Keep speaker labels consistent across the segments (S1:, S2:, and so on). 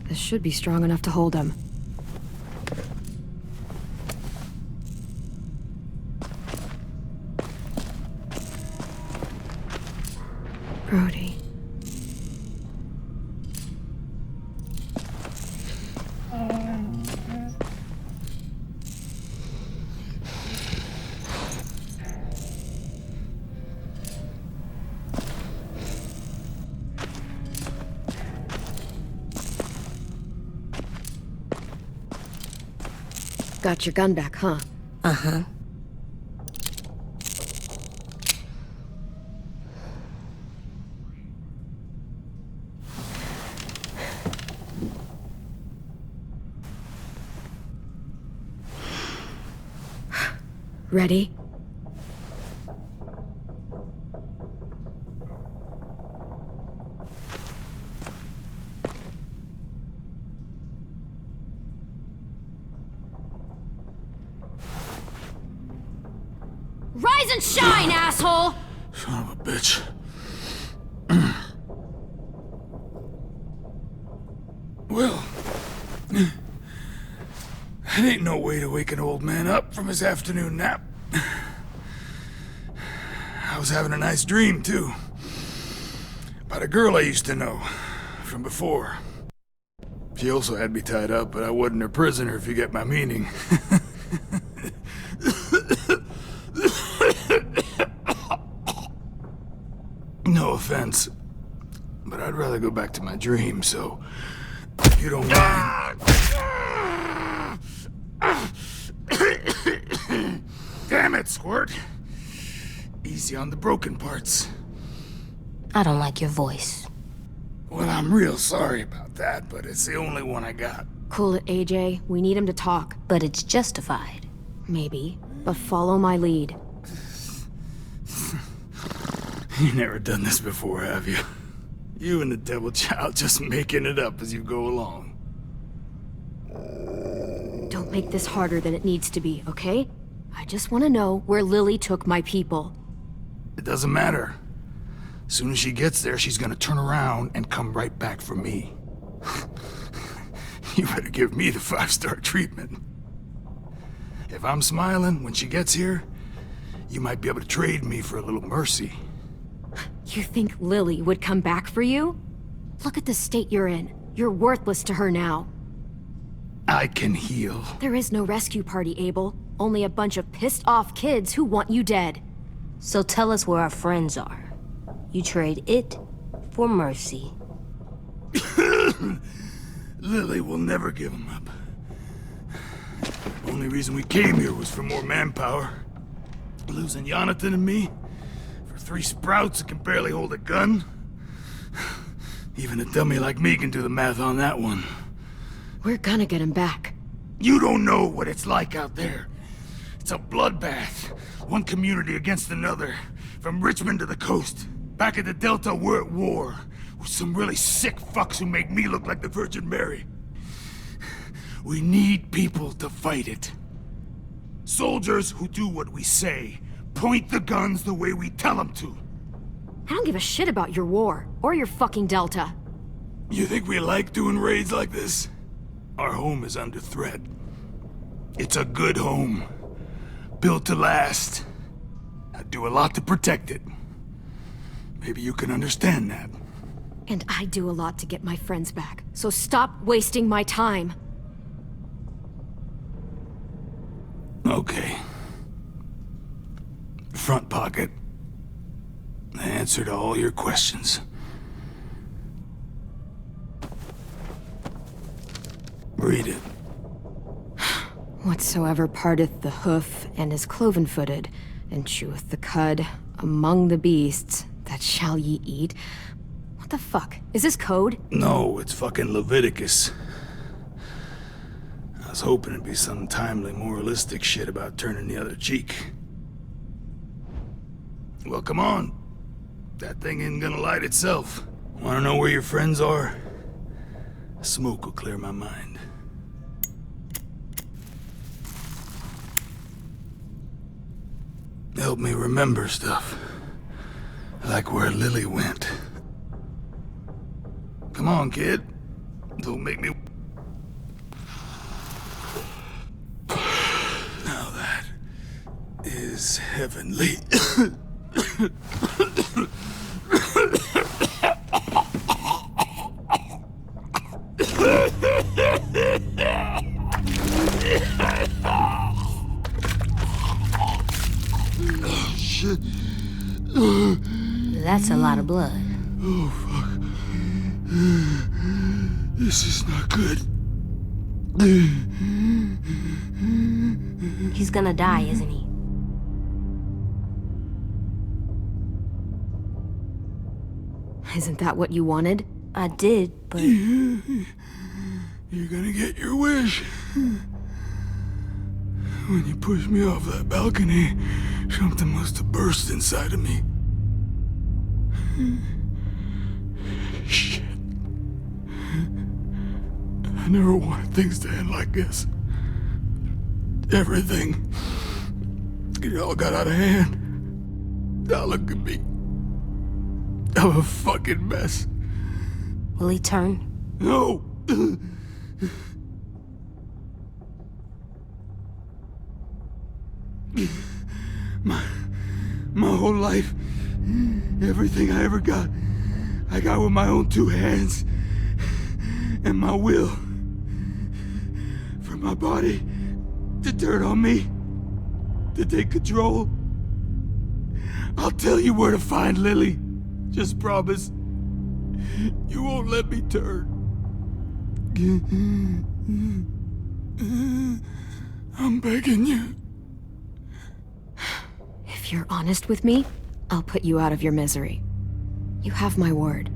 S1: This should be strong enough to hold him. Brody. Got your gun back, huh?
S2: Uh-huh.
S1: Ready? Rise and shine, asshole!
S3: Son of a bitch. Well, that ain't no way to wake an old man up from his afternoon nap. I was having a nice dream, too. About a girl I used to know from before. She also had me tied up, but I wasn't her prisoner, if you get my meaning. No offense, but I'd rather go back to my dream, so if you don't mind. Damn it, Squirt. Easy on the broken parts.
S2: I don't like your voice.
S3: Well, I'm real sorry about that, but it's the only one I got.
S1: Cool it, AJ. We need him to talk.
S2: But it's justified.
S1: Maybe, but follow my lead.
S3: You never done this before, have you? You and the devil child just making it up as you go along.
S1: Don't make this harder than it needs to be, okay? I just want to know where Lily took my people.
S3: It doesn't matter. As soon as she gets there, she's gonna turn around and come right back for me. You better give me the 5-star treatment. If I'm smiling when she gets here, you might be able to trade me for a little mercy.
S1: You think Lily would come back for you? Look at the state you're in. You're worthless to her now.
S3: I can heal.
S1: There is no rescue party, Abel. Only a bunch of pissed-off kids who want you dead.
S2: So tell us where our friends are. You trade it for mercy.
S3: Lily will never give him up. Only reason we came here was for more manpower. Losing Jonathan and me for 3 sprouts that can barely hold a gun. Even a dummy like me can do the math on that one.
S1: We're gonna get him back.
S3: You don't know what it's like out there. It's a bloodbath. One community against another. From Richmond to the coast. Back at the Delta, we're at war. With some really sick fucks who make me look like the Virgin Mary. We need people to fight it. Soldiers who do what we say. Point the guns the way we tell them to.
S1: I don't give a shit about your war, or your fucking Delta.
S3: You think we like doing raids like this? Our home is under threat. It's a good home. Built to last. I'd do a lot to protect it. Maybe you can understand that.
S1: And I do a lot to get my friends back, so stop wasting my time.
S3: Okay. Front pocket. The answer to all your questions. Read it.
S1: Whatsoever parteth the hoof and is cloven-footed, and cheweth the cud among the beasts, that shall ye eat. What the fuck? Is this code?
S3: No, it's fucking Leviticus. I was hoping it'd be some timely moralistic shit about turning the other cheek. Well, come on. That thing ain't gonna light itself. Wanna know where your friends are? Smoke will clear my mind. Help me remember stuff. Like where Lily went. Come on, kid. Don't make me heavenly. Oh, shit.
S2: That's a lot of blood.
S3: Oh, fuck. This is not good.
S2: He's gonna die, isn't he?
S1: Isn't that what you wanted?
S2: I did, but
S3: You're gonna get your wish. When you pushed me off that balcony, something must have burst inside of me. Shit. I never wanted things to end like this. Everything. It all got out of hand. Now look at me. I'm a fucking mess.
S2: will he turn?
S3: No! My whole life, everything I ever got, I got with my own two hands and my will. For my body to turn on me, to take control. I'll tell you where to find Lily. Just promise. You won't let me turn. I'm begging you.
S1: If you're honest with me, I'll put you out of your misery. You have my word.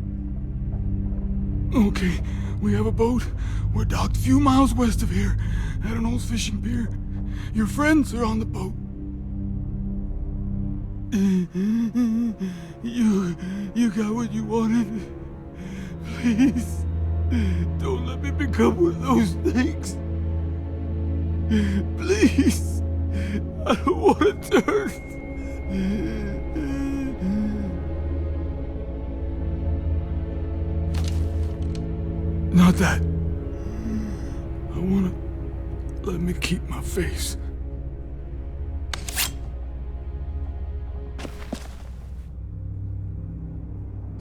S3: Okay, we have a boat. We're docked a few miles west of here, at an old fishing pier. Your friends are on the boat. You got what you wanted. Please, don't let me become one of those things. Please, I don't want to turn. Not that. I want to let me keep my face.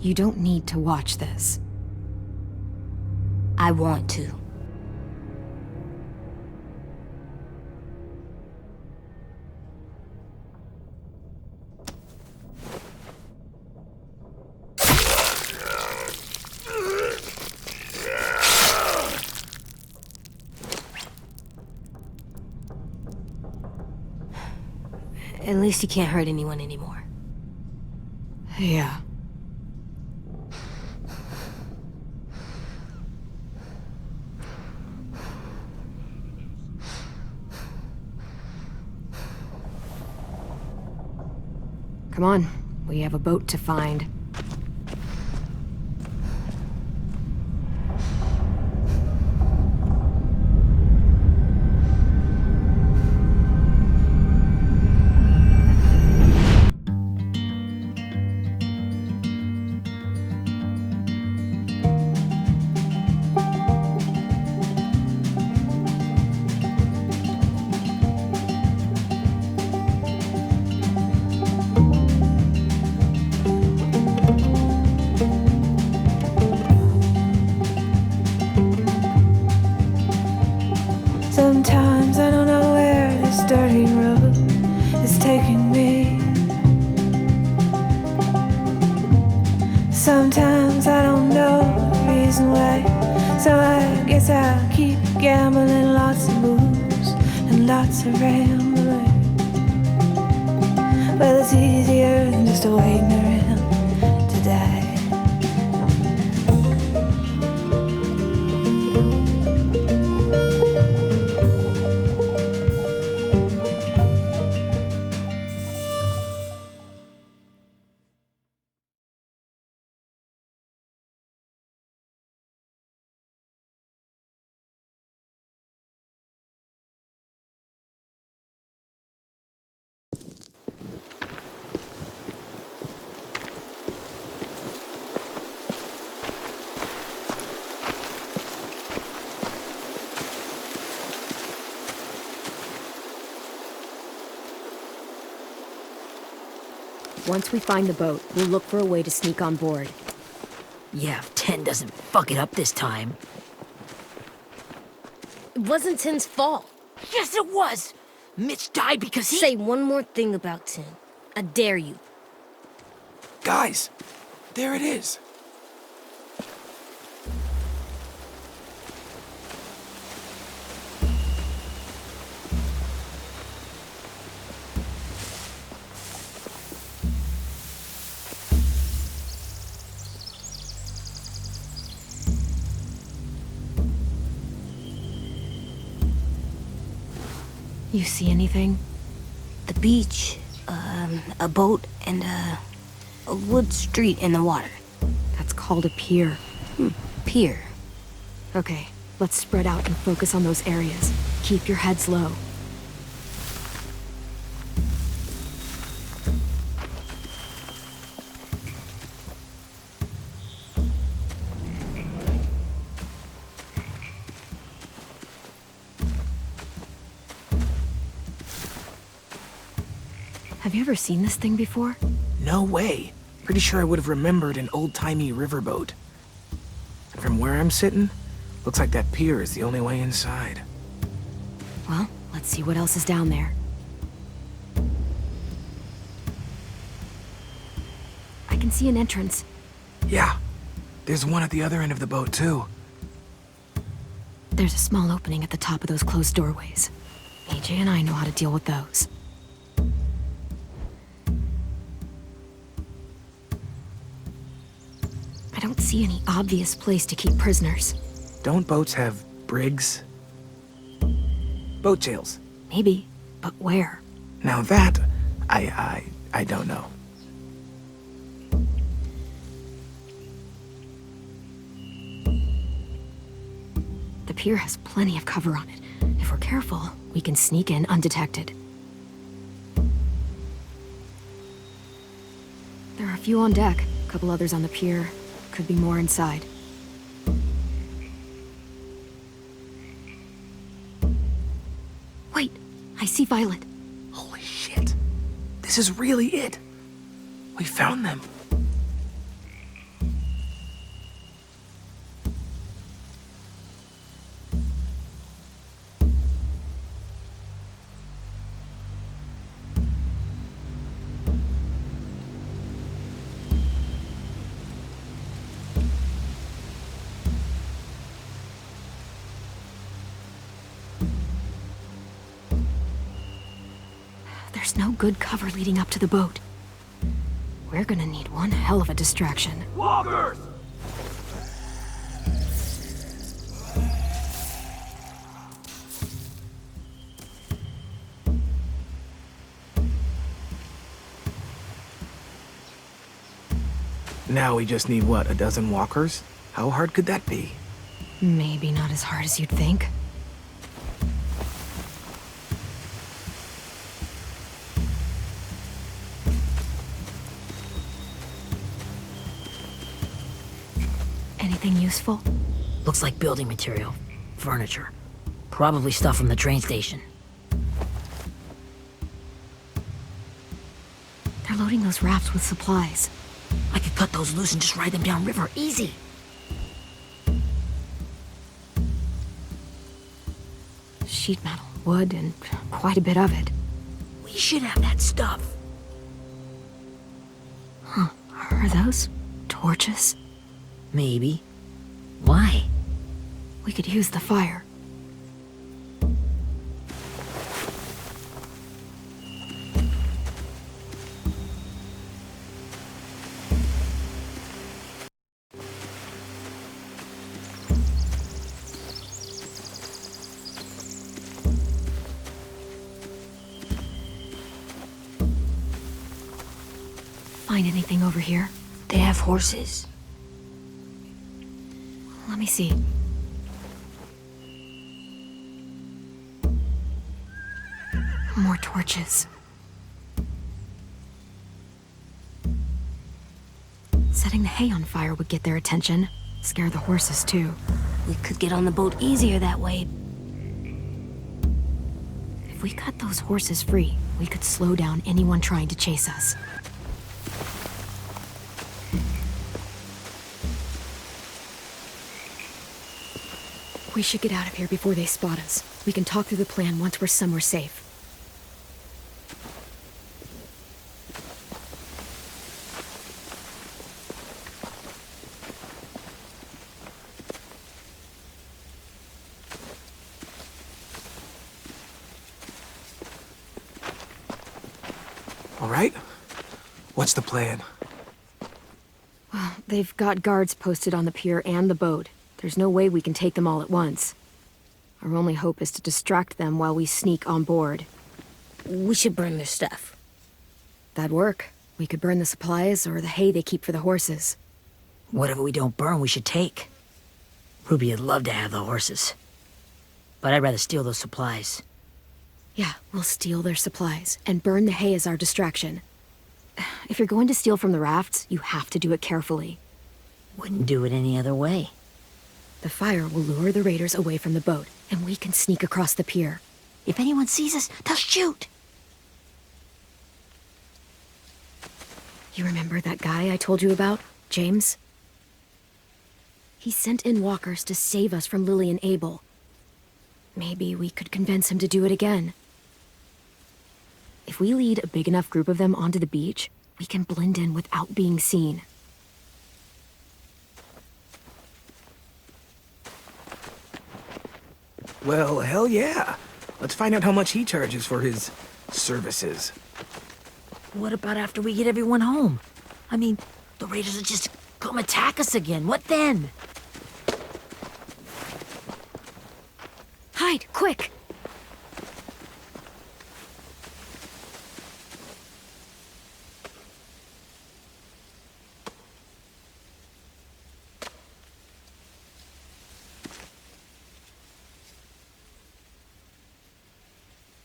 S1: You don't need to watch this.
S2: I want to. At least he can't hurt anyone anymore.
S1: Yeah. Come on, we have a boat to find.
S4: Sometimes I don't know where this dirty road is taking me. Sometimes I don't know the reason why. So I guess I'll keep gambling, lots of moves and lots of rambling. Well, it's easier than just waiting around to die.
S1: Once we find the boat, we'll look for a way to sneak on board.
S5: Yeah, if 10 doesn't fuck it up this time.
S2: It wasn't Tin's fault.
S5: Yes, it was! Mitch died because he—
S2: Say one more thing about Tin. I dare you.
S6: Guys, there it is.
S1: You see anything?
S2: The beach, a boat, and a wood street in the water.
S1: That's called a pier.
S2: Pier.
S1: Okay, let's spread out and focus on those areas. Keep your heads low. Have you ever seen this thing before?
S6: No way. Pretty sure I would have remembered an old-timey riverboat. And from where I'm sitting, looks like that pier is the only way inside.
S1: Well, let's see what else is down there. I can see an entrance.
S6: Yeah, there's one at the other end of the boat, too.
S1: There's a small opening at the top of those closed doorways. AJ and I know how to deal with those. I don't see any obvious place to keep prisoners.
S6: Don't boats have brigs? Boat jails.
S1: Maybe, but where?
S6: Now that, I don't know.
S1: The pier has plenty of cover on it. If we're careful, we can sneak in undetected. There are a few on deck, a couple others on the pier. Could be more inside. Wait, I see Violet.
S6: Holy shit. This is really it. We found them.
S1: There's no good cover leading up to the boat. We're gonna need one hell of a distraction.
S3: Walkers!
S6: Now we just need, what, a dozen walkers? How hard could that be?
S1: Maybe not as hard as you'd think. Anything useful?
S5: Looks like building material. Furniture. Probably stuff from the train station.
S1: They're loading those rafts with supplies.
S5: I could cut those loose and just ride them downriver. Easy.
S1: Sheet metal, wood, and quite a bit of it.
S5: We should have that stuff.
S1: Are those torches?
S5: Maybe. Why?
S1: We could use the fire. Find anything over here?
S2: They have horses.
S1: Let me see. More torches. Setting the hay on fire would get their attention. Scare the horses, too.
S2: We could get on the boat easier that way.
S1: If we cut those horses free, we could slow down anyone trying to chase us. We should get out of here before they spot us. We can talk through the plan once we're somewhere safe.
S6: All right? What's the plan?
S1: They've got guards posted on the pier and the boat. There's no way we can take them all at once. Our only hope is to distract them while we sneak on board.
S2: We should burn their stuff.
S1: That'd work. We could burn the supplies or the hay they keep for the horses.
S5: Whatever we don't burn, we should take. Ruby would love to have the horses. But I'd rather steal those supplies.
S1: Yeah, we'll steal their supplies and burn the hay as our distraction. If you're going to steal from the rafts, you have to do it carefully.
S5: Wouldn't do it any other way.
S1: The fire will lure the raiders away from the boat, and we can sneak across the pier.
S5: If anyone sees us, they'll shoot.
S1: You remember that guy I told you about, James? He sent in walkers to save us from Lily and Abel. Maybe we could convince him to do it again. If we lead a big enough group of them onto the beach, we can blend in without being seen.
S6: Well, hell yeah. Let's find out how much he charges for his services.
S5: What about after we get everyone home? I mean, the raiders will just come attack us again. What then?
S1: Hide, quick!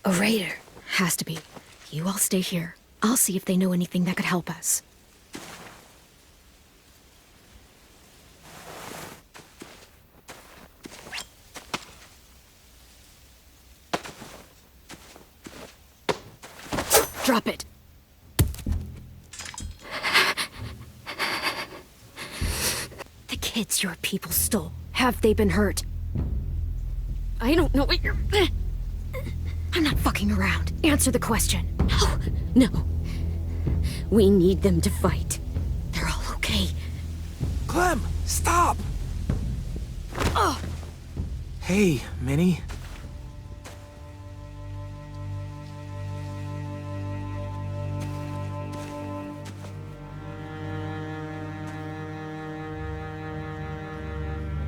S1: A raider. Has to be. You all stay here. I'll see if they know anything that could help us. Drop it. The kids your people stole. Have they been hurt? I don't know what you're... I'm not fucking around. Answer the question. No. We need them to fight. They're all okay.
S6: Clem, stop!
S1: Oh!
S6: Hey, Minnie.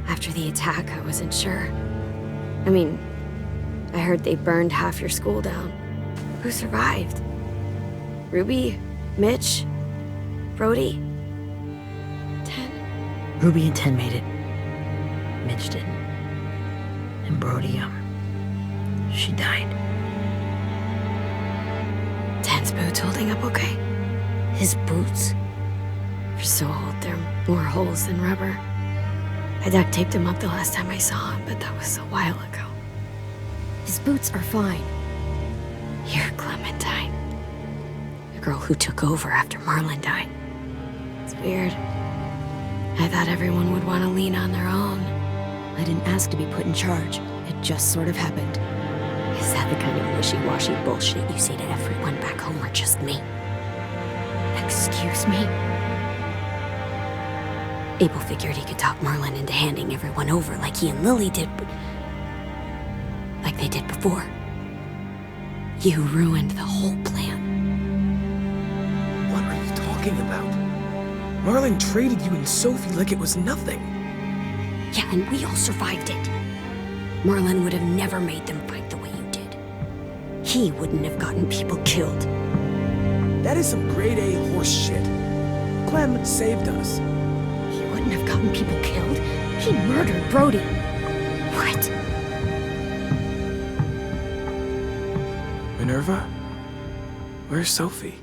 S1: After the attack, I wasn't sure. I mean, I heard they burned half your school down. Who survived? Ruby? Mitch? Brody? Ten?
S5: Ruby and Ten made it. Mitch didn't. And Brody, she died.
S1: Ten's boots holding up okay?
S2: His boots?
S1: They're so old, there are more holes than rubber. I duct taped him up the last time I saw him, but that was a while ago. His boots are fine. You're Clementine. The girl who took over after Marlon died. It's weird. I thought everyone would want to lean on their own. I didn't ask to be put in charge. It just sort of happened.
S2: Is that the kind of wishy-washy bullshit you say to everyone back home or just me?
S1: Excuse me?
S2: Abel figured he could talk Marlon into handing everyone over like he and Lily did, like they did before. You ruined the whole plan.
S6: What are you talking about? Marlon traded you and Sophie like it was nothing.
S2: Yeah, and we all survived it. Marlon would have never made them fight the way you did. He wouldn't have gotten people killed.
S6: That is some grade A horse shit. Clem saved us.
S1: He wouldn't have gotten people killed. He murdered Brody.
S2: What?
S6: Minerva? Where's Sophie?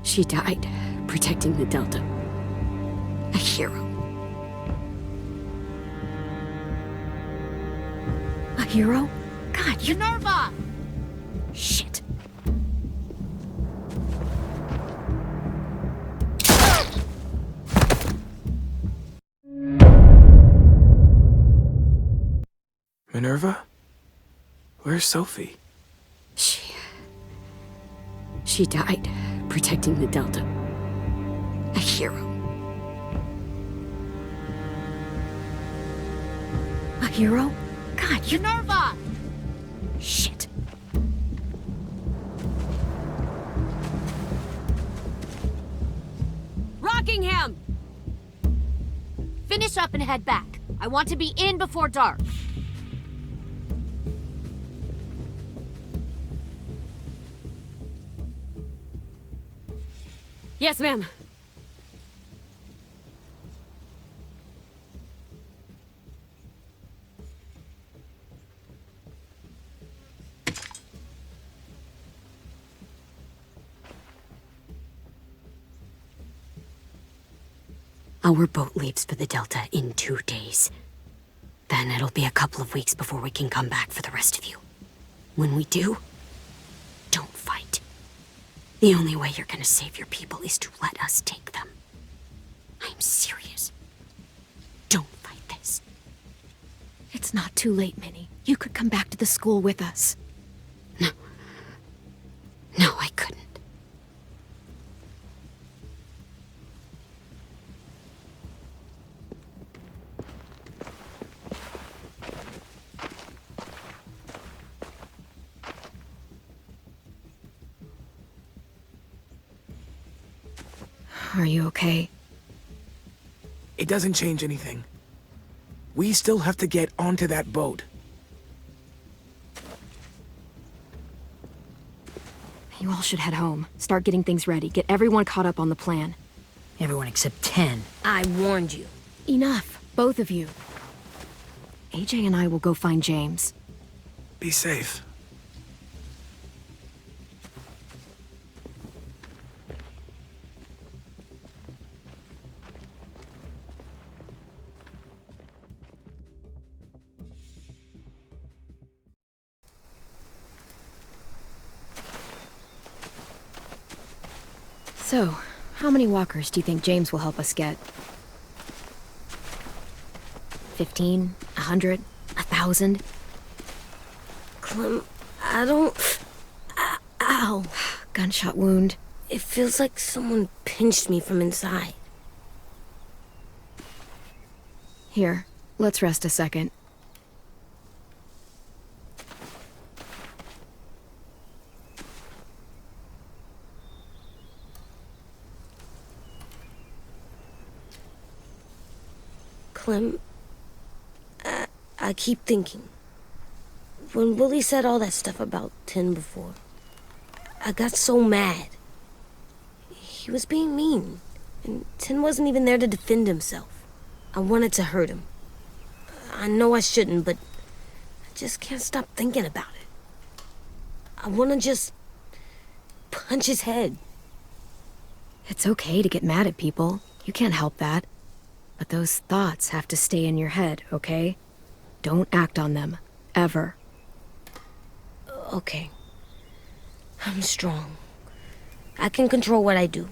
S1: She died protecting the Delta. A hero. A hero? God, you...
S2: Minerva!
S1: Shit.
S6: Minerva? Where's Sophie?
S2: She died protecting the Delta. A hero.
S1: A hero? God, you...
S2: Minerva!
S1: Shit.
S2: Rockingham! Finish up and head back. I want to be in before dark. Yes, ma'am. Our boat leaves for the Delta in 2 days. Then it'll be a couple of weeks before we can come back for the rest of you. When we do, don't fight. The only way you're gonna save your people is to let us take them. I'm serious. Don't fight this.
S1: It's not too late, Minnie. You could come back to the school with us.
S2: No. No, I couldn't.
S1: Are you okay?
S6: It doesn't change anything. We still have to get onto that boat.
S1: You all should head home. Start getting things ready. Get everyone caught up on the plan.
S5: Everyone except 10.
S2: I warned you.
S1: Enough, both of you. AJ and I will go find James.
S6: Be safe.
S1: So, how many walkers do you think James will help us get? 15? 100? 1,000?
S7: Clem, I don't... Ow.
S1: Gunshot wound.
S7: It feels like someone pinched me from inside.
S1: Here, let's rest a second.
S7: Clem, I keep thinking. When Willie said all that stuff about 10 before, I got so mad. He was being mean, and 10 wasn't even there to defend himself. I wanted to hurt him. I know I shouldn't, but I just can't stop thinking about it. I want to just punch his head.
S1: It's okay to get mad at people. You can't help that. But those thoughts have to stay in your head, okay? Don't act on them. Ever.
S7: Okay. I'm strong. I can control what I do.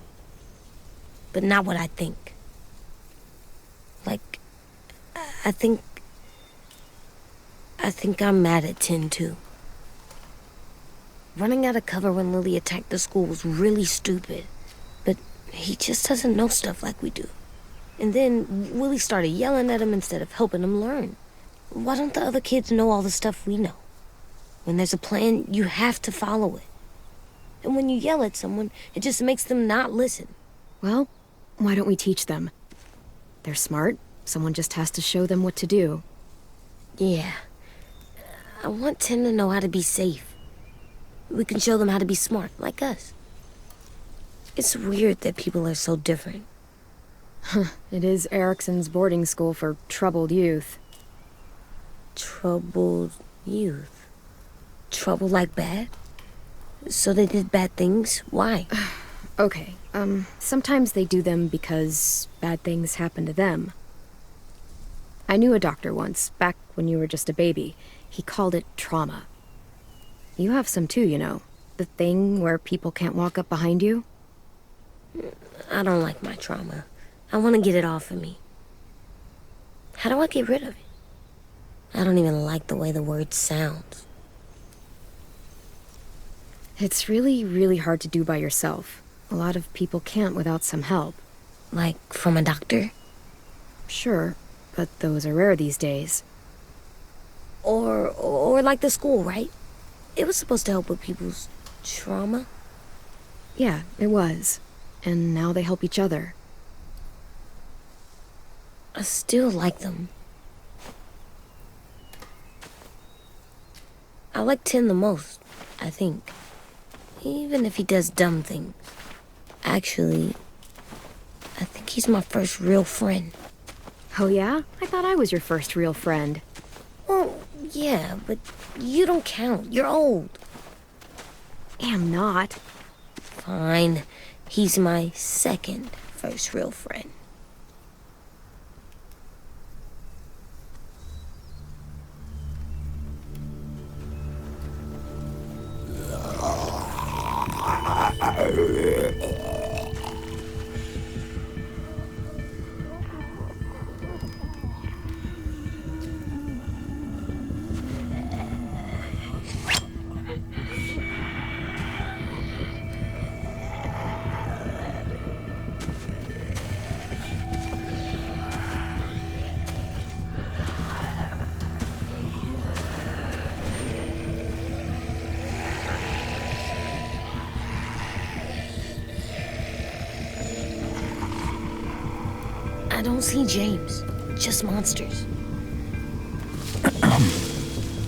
S7: But not what I think. Like, I think I'm mad at 10 too. Running out of cover when Lily attacked the school was really stupid. But he just doesn't know stuff like we do. And then Willie started yelling at him instead of helping him learn. Why don't the other kids know all the stuff we know? When there's a plan, you have to follow it. And when you yell at someone, it just makes them not listen.
S1: Well, why don't we teach them? They're smart. Someone just has to show them what to do.
S7: Yeah. I want Tim to know how to be safe. We can show them how to be smart, like us. It's weird that people are so different.
S1: It is Erickson's boarding school for troubled youth.
S7: Troubled youth? Trouble like bad? So they did bad things? Why?
S1: Okay, sometimes they do them because bad things happen to them. I knew a doctor once, back when you were just a baby. He called it trauma. You have some too, you know. The thing where people can't walk up behind you.
S7: I don't like my trauma. I want to get it off of me. How do I get rid of it? I don't even like the way the word sounds.
S1: It's really, really hard to do by yourself. A lot of people can't without some help.
S7: Like from a doctor?
S1: Sure, but those are rare these days.
S7: Or like the school, right? It was supposed to help with people's trauma.
S1: Yeah, it was. And now they help each other.
S7: I still like them. I like Tin the most, I think. Even if he does dumb things. Actually, I think he's my first real friend.
S1: Oh yeah? I thought I was your first real friend.
S7: Well, yeah, but you don't count. You're old.
S1: Am not.
S7: Fine. He's my second first real friend. I don't see James, just monsters.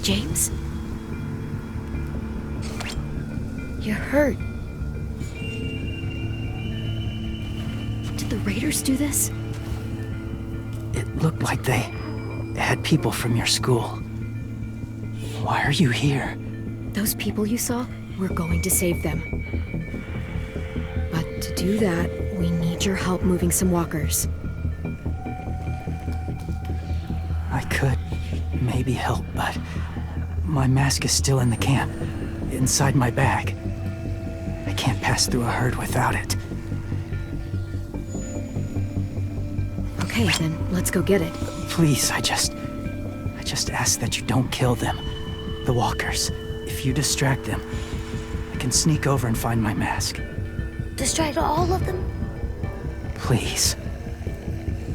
S1: James?
S7: You're hurt.
S1: Did the Raiders do this?
S8: It looked like they had people from your school. Why are you here?
S1: Those people you saw? We're going to save them. But to do that, we need your help moving some walkers.
S8: I could maybe help, but my mask is still in the camp, inside my bag. I can't pass through a herd without it.
S1: Okay, then let's go get it.
S8: Please, I just ask that you don't kill them. The walkers. If you distract them, I can sneak over and find my mask.
S7: Distract all of them?
S8: Please.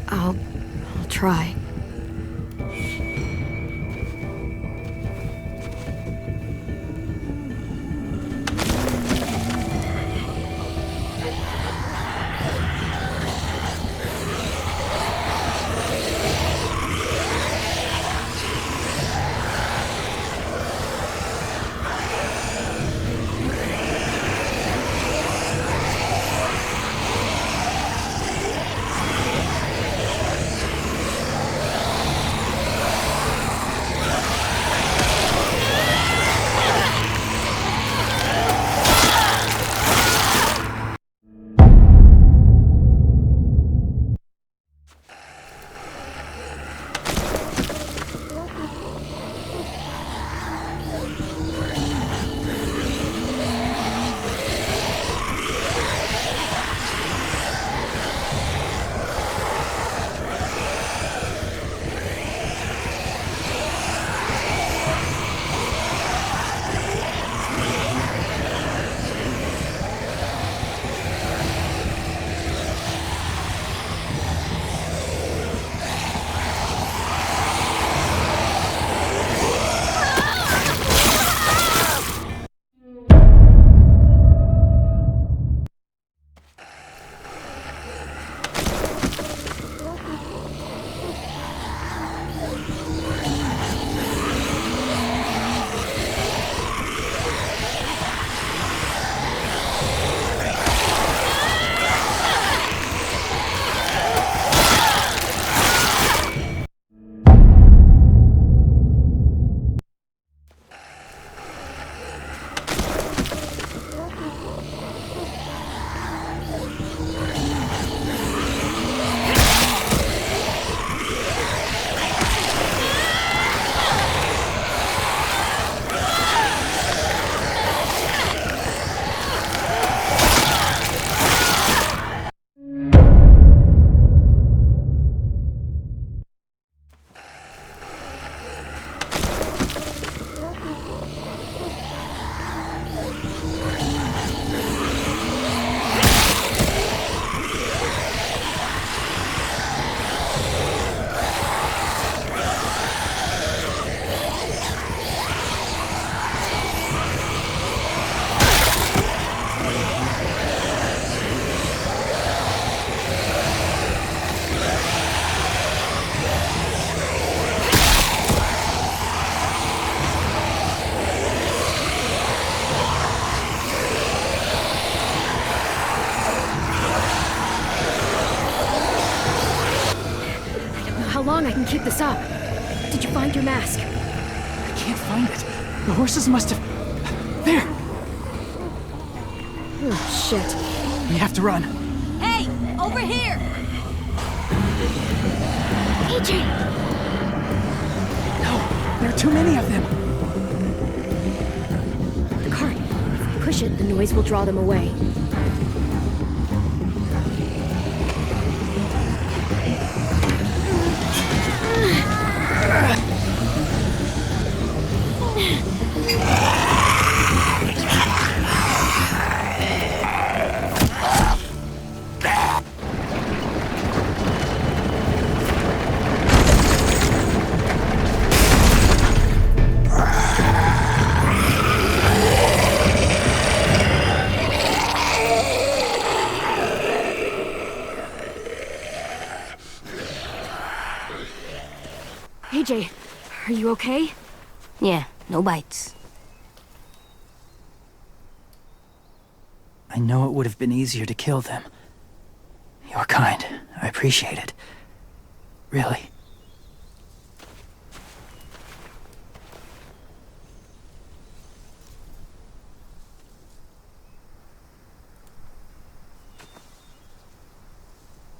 S1: I'll try. long I can keep this up. Did you find your mask?
S8: I can't find it. The horses must have... There!
S1: Oh, shit.
S8: We have to run.
S2: Hey, over here!
S1: AJ!
S8: No, there are too many of them.
S1: The cart. If we push it, the noise will draw them away. AJ, are you okay?
S7: Yeah, no bites.
S8: I know it would have been easier to kill them. You're kind. I appreciate it. Really.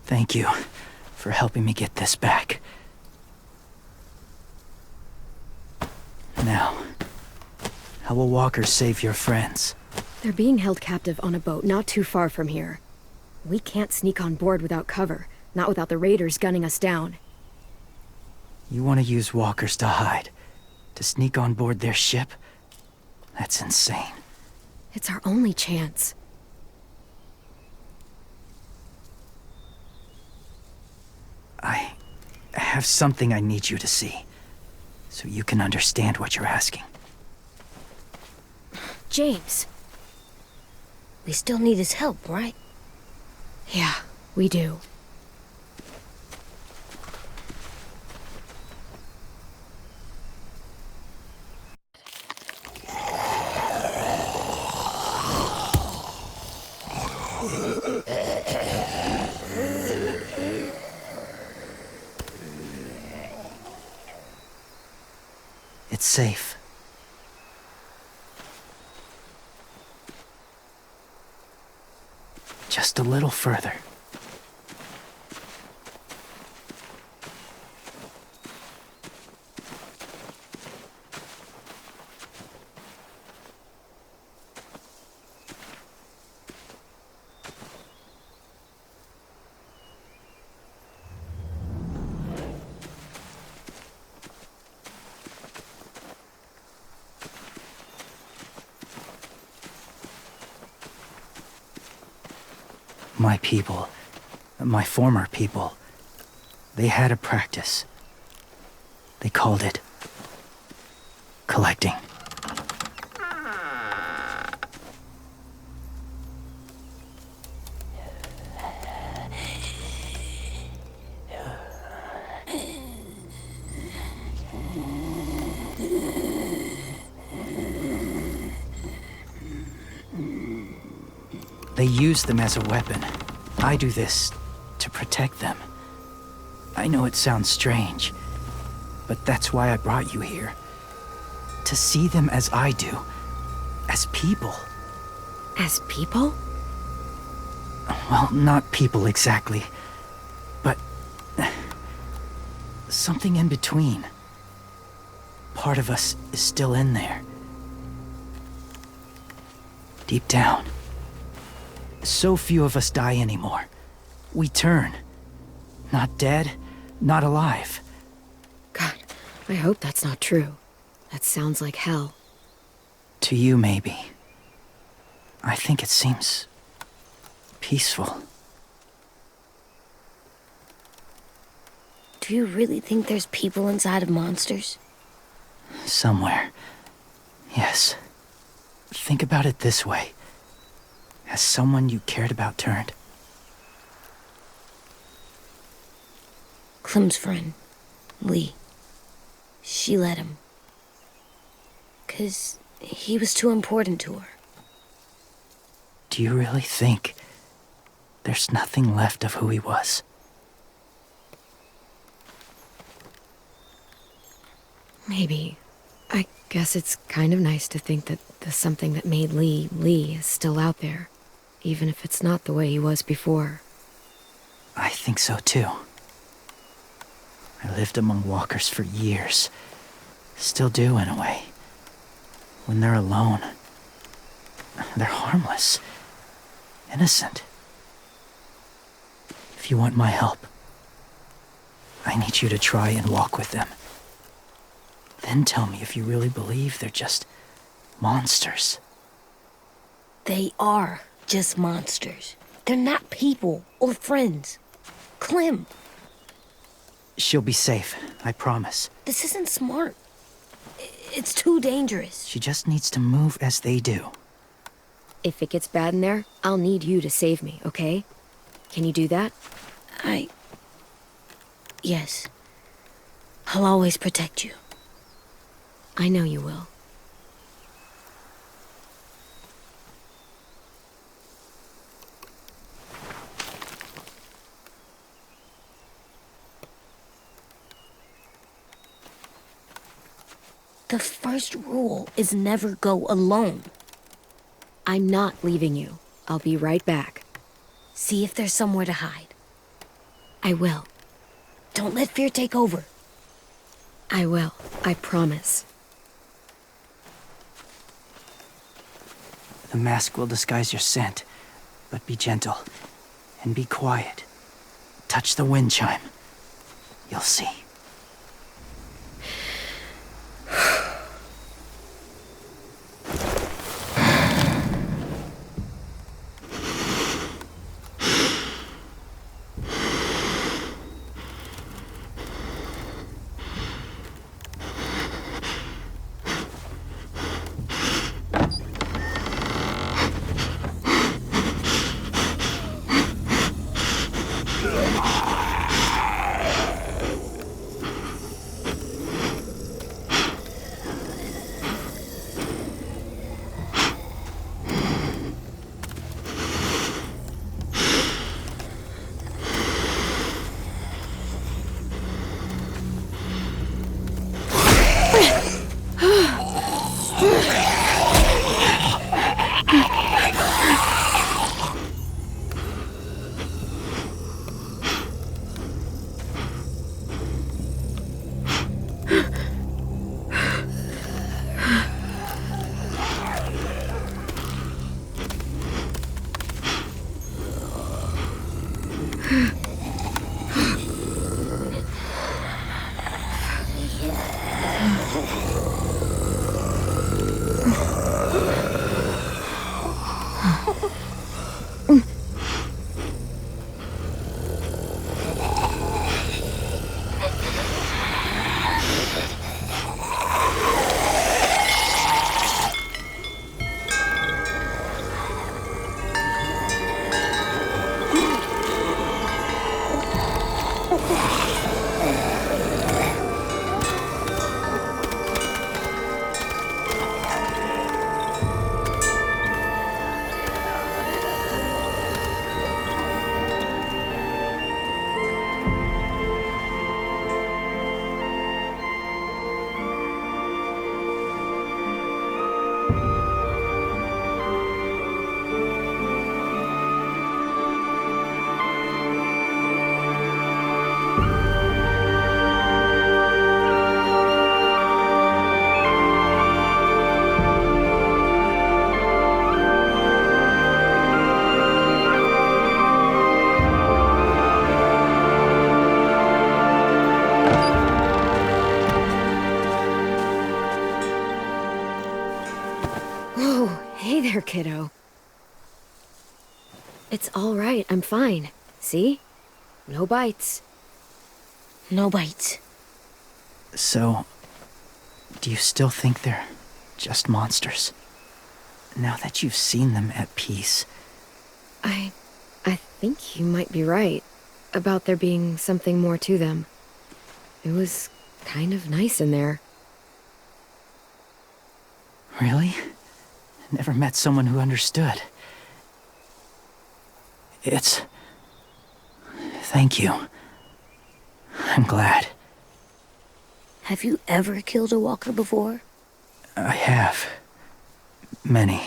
S8: Thank you for helping me get this back. Now, how will walkers save your friends?
S1: They're being held captive on a boat not too far from here. We can't sneak on board without cover, not without the raiders gunning us down.
S8: You want to use walkers to hide? To sneak on board their ship? That's insane.
S1: It's our only chance.
S8: I have something I need you to see, so you can understand what you're asking.
S1: James.
S7: We still need his help, right?
S1: Yeah, we do.
S8: It's safe. Just a little further. My people, my former people, they had a practice. They called it collecting. They use them as a weapon. I do this to protect them. I know it sounds strange, but that's why I brought you here. To see them as I do. As people.
S1: As people?
S8: Well, not people exactly, but something in between. Part of us is still in there. Deep down. So few of us die anymore. We turn. Not dead, not alive.
S1: God, I hope that's not true. That sounds like hell.
S8: To you, maybe. I think it seems peaceful.
S7: Do you really think there's people inside of monsters?
S8: Somewhere. Yes. Think about it this way. Has someone you cared about turned?
S7: Clem's friend, Lee. She let him. 'Cause he was too important to her.
S8: Do you really think there's nothing left of who he was?
S1: Maybe. I guess it's kind of nice to think that the something that made Lee Lee is still out there, even if it's not the way he was before.
S8: I think so too. I lived among walkers for years. Still do, in a way. When they're alone, they're harmless. Innocent. If you want my help, I need you to try and walk with them. Then tell me if you really believe they're just monsters.
S7: They are just monsters. They're not people or friends. Clem,
S8: She'll be safe, I promise.
S7: this isn't smart. It's too dangerous.
S8: She just needs to move as they do.
S1: If it gets bad in there, I'll need you to save me, okay? Can you do that?
S7: Yes. I'll always protect you.
S1: I know you will.
S7: The first rule is never go alone.
S1: I'm not leaving you. I'll be right back.
S7: See if there's somewhere to hide.
S1: I will.
S7: Don't let fear take over.
S1: I will. I promise.
S8: The mask will disguise your scent, but be gentle and be quiet. Touch the wind chime. You'll see.
S1: There, kiddo. It's all right. I'm fine. See? No bites.
S7: No bites.
S8: So, do you still think they're just monsters? Now that you've seen them at peace.
S1: I think you might be right about there being something more to them. It was kind of nice in there.
S8: Really? Never met someone who understood. Thank you. I'm glad.
S7: Have you ever killed a walker before?
S8: I have. Many.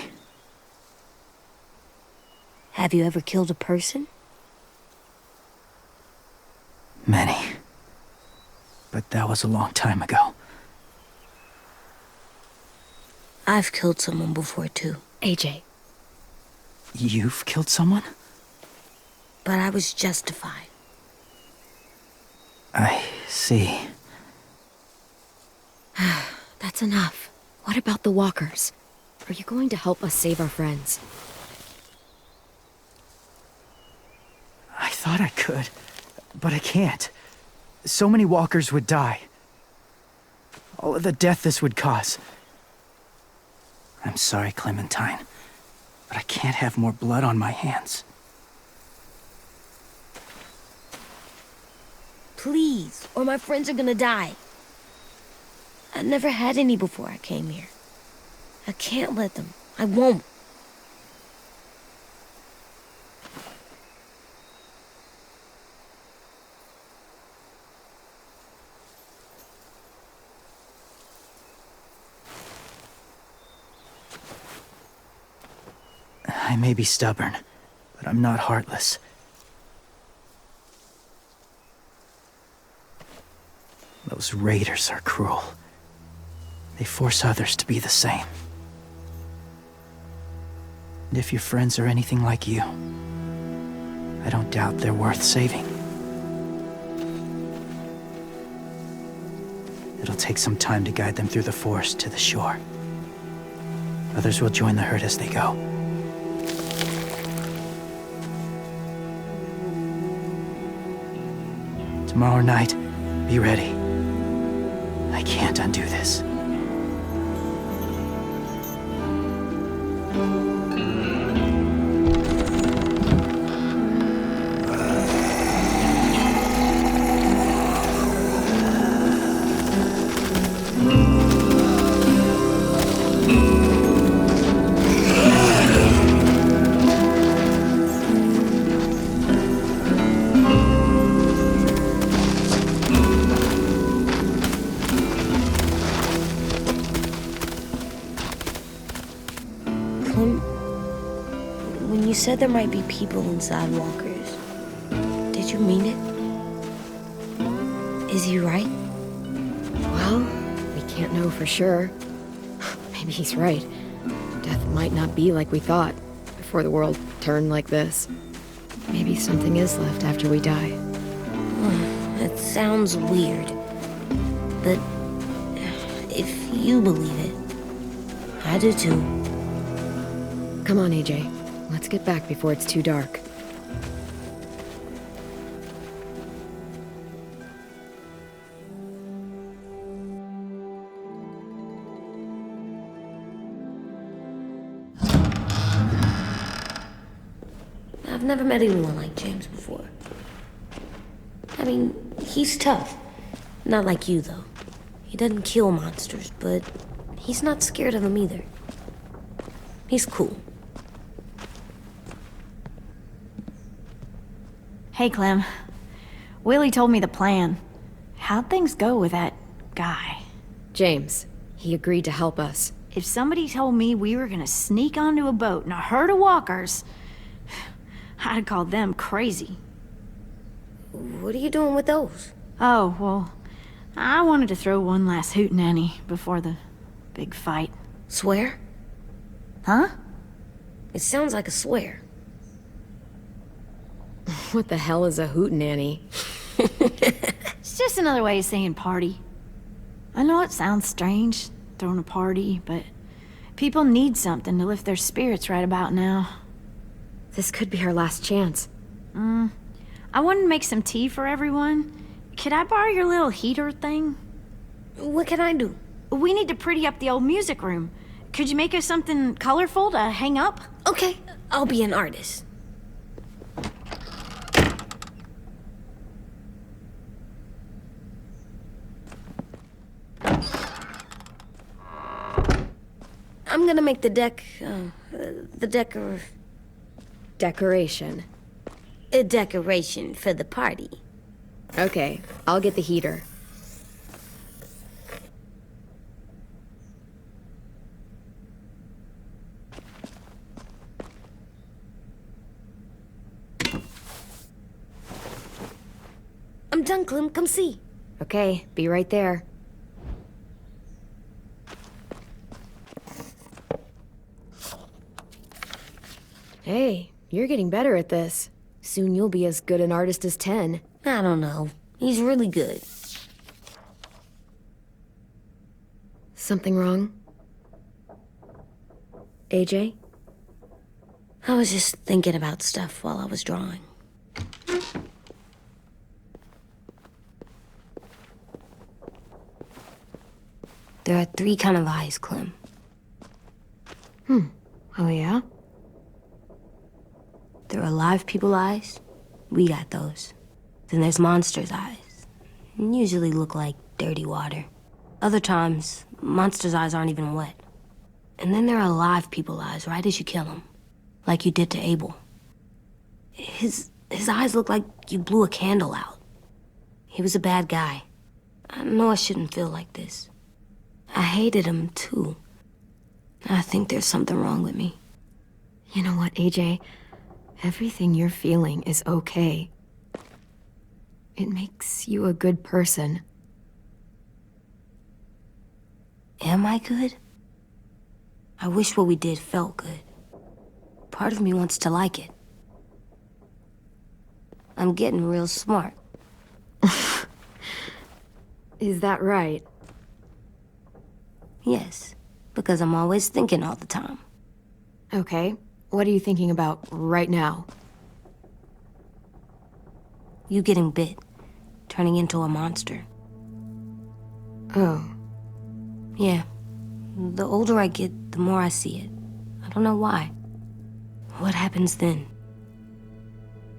S7: Have you ever killed a person?
S8: Many. But that was a long time ago.
S7: I've killed someone before, too.
S1: AJ.
S8: You've killed someone?
S7: But I was justified.
S8: I see.
S1: That's enough. What about the walkers? Are you going to help us save our friends?
S8: I thought I could, but I can't. So many walkers would die. All of the death this would cause. I'm sorry, Clementine, but I can't have more blood on my hands.
S7: Please, or my friends are gonna die. I never had any before I came here. I can't let them. I won't.
S8: I may be stubborn, but I'm not heartless. Those raiders are cruel. They force others to be the same. And if your friends are anything like you, I don't doubt they're worth saving. It'll take some time to guide them through the forest to the shore. Others will join the herd as they go. Tomorrow night, be ready. I can't undo this.
S7: When you said there might be people inside walkers, did you mean it? Is he right?
S1: Well, we can't know for sure. Maybe he's right. Death might not be like we thought before the world turned like this. Maybe something is left after we die.
S7: That sounds weird. But if you believe it, I do too.
S1: Come on, AJ. Let's get back before it's too dark.
S7: I've never met anyone like James before. I mean, he's tough. Not like you, though. He doesn't kill monsters, but he's not scared of them either. He's cool.
S9: Hey, Clem. Willie told me the plan. How'd things go with that guy?
S1: James, he agreed to help us.
S9: If somebody told me we were gonna sneak onto a boat in a herd of walkers, I'd call them crazy.
S7: What are you doing with those?
S9: Oh, well, I wanted to throw one last hootenanny before the big fight.
S7: Swear?
S9: Huh?
S7: It sounds like a swear.
S1: What the hell is a hootenanny?
S9: It's just another way of saying party. I know it sounds strange, throwing a party, but people need something to lift their spirits right about now.
S1: This could be our last chance.
S9: I wanted to make some tea for everyone. Could I borrow your little heater thing?
S7: What can I do?
S9: We need to pretty up the old music room. Could you make us something colorful to hang up?
S7: Okay, I'll be an artist. I'm gonna make the
S1: Decoration.
S7: a decoration for the party.
S1: Okay, I'll get the heater.
S7: I'm done, Clem. Come see.
S2: Okay, be right there. Hey, you're getting better at this. Soon you'll be as good an artist as 10.
S7: I don't know. He's really good.
S2: Something wrong? AJ?
S7: I was just thinking about stuff while I was drawing. There are 3 kind of eyes, Clem.
S2: Oh yeah?
S7: There are live people eyes. We got those. Then there's monsters' eyes. Usually look like dirty water. Other times, monsters' eyes aren't even wet. And then there are live people eyes right as you kill them. Like you did to Abel. His eyes look like you blew a candle out. He was a bad guy. I know I shouldn't feel like this. I hated him, too. I think there's something wrong with me.
S2: You know what, AJ? Everything you're feeling is okay. It makes you a good person.
S7: Am I good? I wish what we did felt good. Part of me wants to like it. I'm getting real smart.
S2: Is that right?
S7: Yes, because I'm always thinking all the time.
S2: Okay. What are you thinking about right now?
S7: You getting bit, turning into a monster.
S2: Oh.
S7: Yeah. The older I get, the more I see it. I don't know why. What happens then?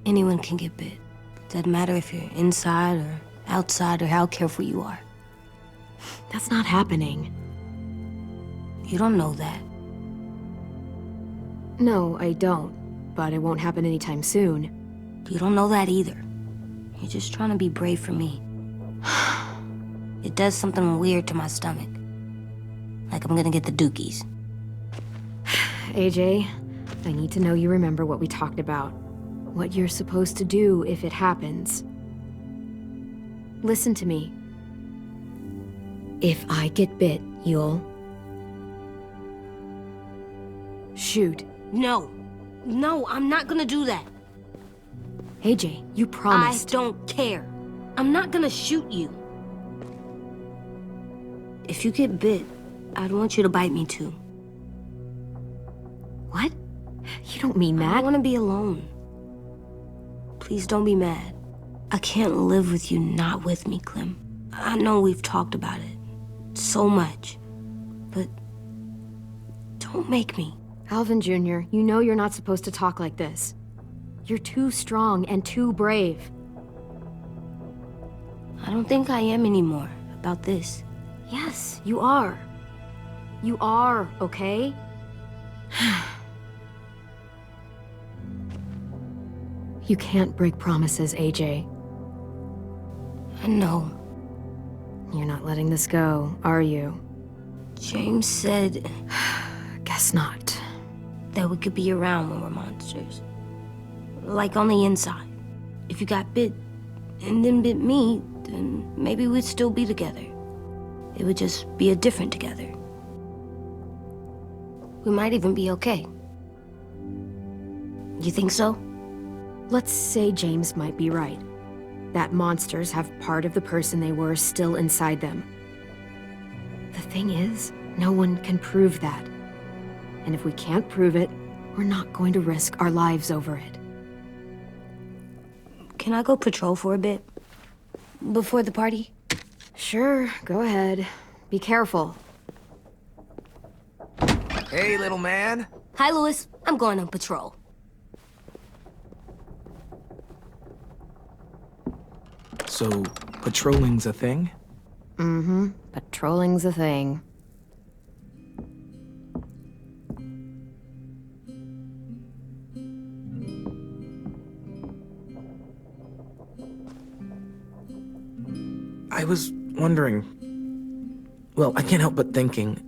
S7: Anyone can get bit. Doesn't matter if you're inside or outside or how careful you are.
S2: That's not happening.
S7: You don't know that.
S2: No, I don't. But it won't happen anytime soon.
S7: You don't know that either. You're just trying to be brave for me. It does something weird to my stomach. Like I'm gonna get the dookies.
S2: AJ, I need to know you remember what we talked about. What you're supposed to do if it happens. Listen to me. If I get bit, you'll... shoot.
S7: No. No, I'm not gonna do that.
S2: AJ, you promised.
S7: I don't care. I'm not gonna shoot you. If you get bit, I'd want you to bite me too.
S2: What? You don't mean
S7: I
S2: that.
S7: want to be alone. Please don't be mad. I can't live with you not with me, Clem. I know we've talked about it so much, but don't make me.
S2: Alvin Jr., you know you're not supposed to talk like this. You're too strong and too brave.
S7: I don't think I am anymore about this.
S2: Yes, you are. You are, okay? You can't break promises, AJ.
S7: I know.
S2: You're not letting this go, are you?
S7: James said
S2: Guess not.
S7: that we could be around when we're monsters. Like on the inside. If you got bit and then bit me, then maybe we'd still be together. It would just be a different together. We might even be okay. You think so?
S2: Let's say James might be right. That monsters have part of the person they were still inside them. The thing is, no one can prove that. And if we can't prove it, we're not going to risk our lives over it.
S7: Can I go patrol for a bit? Before the party?
S2: Sure, go ahead. Be careful.
S6: Hey, little man.
S7: Hi, Louis. I'm going on patrol.
S6: So, patrolling's a thing?
S2: Mm-hmm. Patrolling's a thing.
S6: I was wondering... Well, I can't help but thinking,